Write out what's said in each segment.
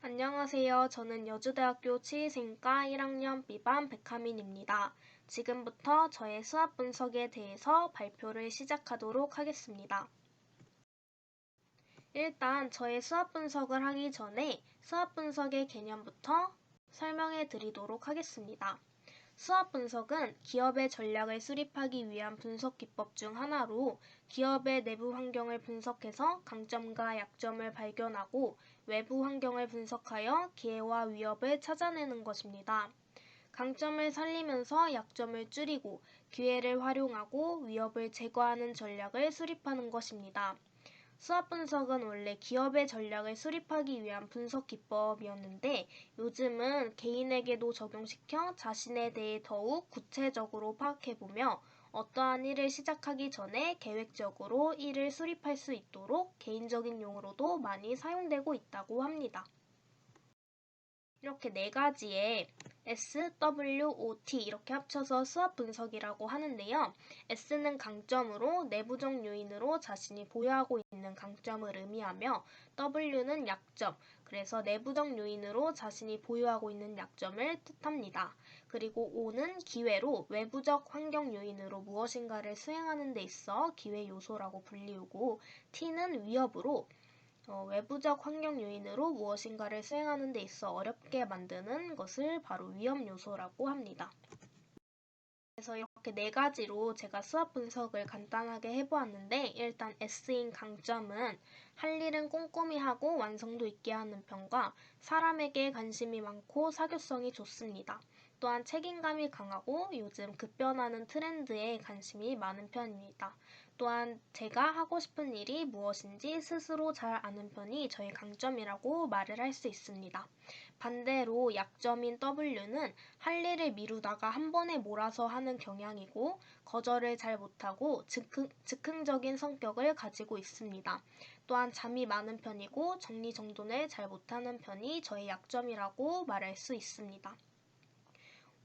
안녕하세요. 저는 여주대학교 치위생과 1학년 B반 백하민입니다. 지금부터 저의 수학 분석에 대해서 발표를 시작하도록 하겠습니다. 일단 저의 수학 분석을 하기 전에 수학 분석의 개념부터 설명해 드리도록 하겠습니다. 수학 분석은 기업의 전략을 수립하기 위한 분석 기법 중 하나로 기업의 내부 환경을 분석해서 강점과 약점을 발견하고 외부 환경을 분석하여 기회와 위협을 찾아내는 것입니다. 강점을 살리면서 약점을 줄이고 기회를 활용하고 위협을 제거하는 전략을 수립하는 것입니다. 수학 분석은 원래 기업의 전략을 수립하기 위한 분석 기법이었는데 요즘은 개인에게도 적용시켜 자신에 대해 더욱 구체적으로 파악해보며 어떠한 일을 시작하기 전에 계획적으로 일을 수립할 수 있도록 개인적인 용어로도 많이 사용되고 있다고 합니다. 이렇게 네 가지의 SWOT 이렇게 합쳐서 수학 분석이라고 하는데요. S는 강점으로 내부적 요인으로 자신이 보유하고 있는 강점을 의미하며 W는 약점, 그래서 내부적 요인으로 자신이 보유하고 있는 약점을 뜻합니다. 그리고 O는 기회로 외부적 환경 요인으로 무엇인가를 수행하는 데 있어 기회 요소라고 불리우고 T는 위협으로 외부적 환경 요인으로 무엇인가를 수행하는 데 있어 어렵게 만드는 것을 바로 위험 요소라고 합니다. 그래서 이렇게 네 가지로 제가 수학 분석을 간단하게 해보았는데 일단 S인 강점은 할 일은 꼼꼼히 하고 완성도 있게 하는 편과 사람에게 관심이 많고 사교성이 좋습니다. 또한 책임감이 강하고 요즘 급변하는 트렌드에 관심이 많은 편입니다. 또한 제가 하고 싶은 일이 무엇인지 스스로 잘 아는 편이 저의 강점이라고 말을 할 수 있습니다. 반대로 약점인 W는 할 일을 미루다가 한 번에 몰아서 하는 경향이고 거절을 잘 못하고 즉흥적인 성격을 가지고 있습니다. 또한 잠이 많은 편이고 정리정돈을 잘 못하는 편이 저의 약점이라고 말할 수 있습니다.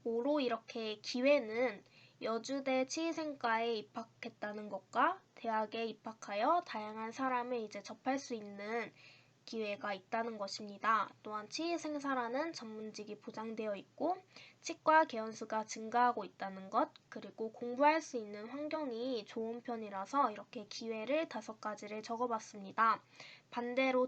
5로 이렇게 기회는 여주대 치위생과에 입학했다는 것과 대학에 입학하여 다양한 사람을 이제 접할 수 있는 기회가 있다는 것입니다. 또한 치위생사라는 전문직이 보장되어 있고 치과 개원수가 증가하고 있다는 것, 그리고 공부할 수 있는 환경이 좋은 편이라서 이렇게 기회를 5가지를 적어봤습니다. 반대로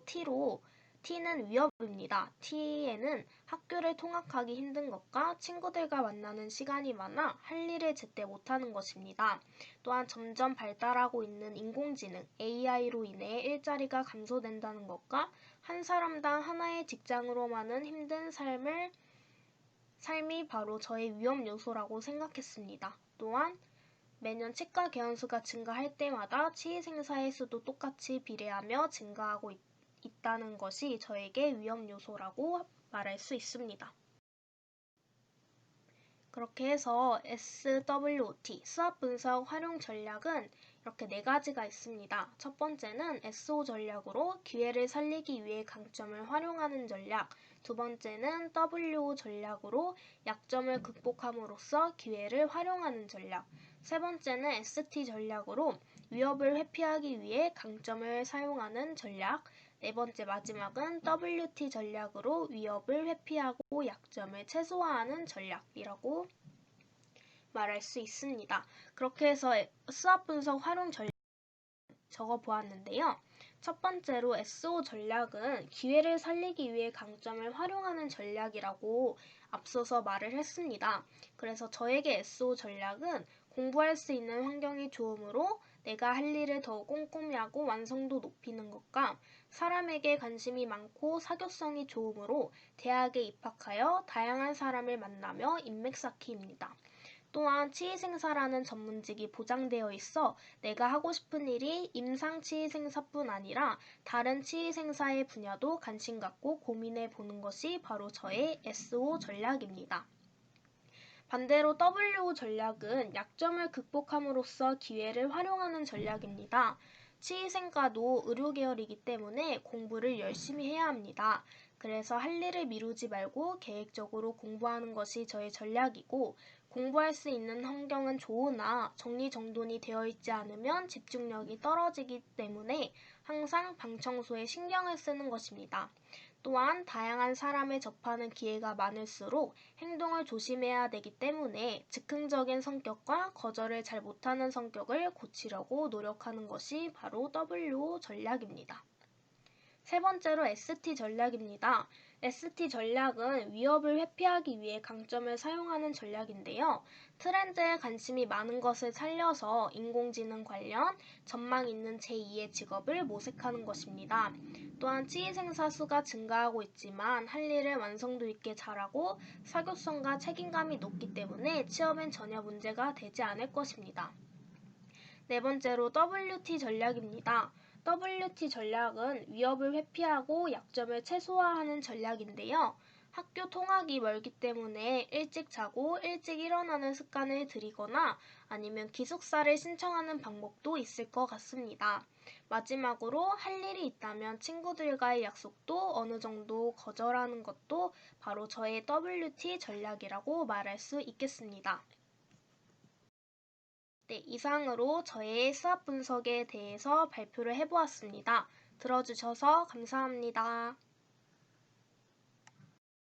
T는 위협입니다. T에는 학교를 통학하기 힘든 것과 친구들과 만나는 시간이 많아 할 일을 제때 못하는 것입니다. 또한 점점 발달하고 있는 인공지능 AI로 인해 일자리가 감소된다는 것과 한 사람당 하나의 직장으로만은 힘든 삶이 바로 저의 위험 요소라고 생각했습니다. 또한 매년 치과 개원수가 증가할 때마다 치위생사의 수도 똑같이 비례하며 증가하고 있다는 것이 저에게 위험 요소라고 말할 수 있습니다. 그렇게 해서 SWOT, 수학 분석 활용 전략은 이렇게 4가지가 있습니다. 첫 번째는 SO 전략으로 기회를 살리기 위해 강점을 활용하는 전략, 두 번째는 WO 전략으로 약점을 극복함으로써 기회를 활용하는 전략, 세 번째는 ST 전략으로 위협을 회피하기 위해 강점을 사용하는 전략, 네 번째 마지막은 WT 전략으로 위협을 회피하고 약점을 최소화하는 전략이라고 말할 수 있습니다. 그렇게 해서 수학 분석 활용 전략 적어보았는데요. 첫 번째로 SO 전략은 기회를 살리기 위해 강점을 활용하는 전략이라고 앞서서 말을 했습니다. 그래서 저에게 SO 전략은 공부할 수 있는 환경이 좋으므로 내가 할 일을 더 꼼꼼히 하고 완성도 높이는 것과 사람에게 관심이 많고 사교성이 좋으므로 대학에 입학하여 다양한 사람을 만나며 인맥 쌓기입니다. 또한 치위생사라는 전문직이 보장되어 있어 내가 하고 싶은 일이 임상 치위생사뿐 아니라 다른 치위생사의 분야도 관심 갖고 고민해 보는 것이 바로 저의 SO 전략입니다. 반대로 WO 전략은 약점을 극복함으로써 기회를 활용하는 전략입니다. 치위생과도 의료계열이기 때문에 공부를 열심히 해야 합니다. 그래서 할 일을 미루지 말고 계획적으로 공부하는 것이 저의 전략이고 공부할 수 있는 환경은 좋으나 정리정돈이 되어 있지 않으면 집중력이 떨어지기 때문에 항상 방 청소에 신경을 쓰는 것입니다. 또한 다양한 사람을 접하는 기회가 많을수록 행동을 조심해야 되기 때문에 즉흥적인 성격과 거절을 잘 못하는 성격을 고치려고 노력하는 것이 바로 WO 전략입니다. 세 번째로 ST 전략입니다. ST 전략은 위협을 회피하기 위해 강점을 사용하는 전략인데요. 트렌드에 관심이 많은 것을 살려서 인공지능 관련 전망 있는 제2의 직업을 모색하는 것입니다. 또한 취직생사 수가 증가하고 있지만 할 일을 완성도 있게 잘하고 사교성과 책임감이 높기 때문에 취업엔 전혀 문제가 되지 않을 것입니다. 네 번째로 WT 전략입니다. WT 전략은 위협을 회피하고 약점을 최소화하는 전략인데요. 학교 통학이 멀기 때문에 일찍 자고 일찍 일어나는 습관을 들이거나 아니면 기숙사를 신청하는 방법도 있을 것 같습니다. 마지막으로 할 일이 있다면 친구들과의 약속도 어느 정도 거절하는 것도 바로 저의 WT 전략이라고 말할 수 있겠습니다. 네, 이상으로 저의 수학 분석에 대해서 발표를 해보았습니다. 들어주셔서 감사합니다.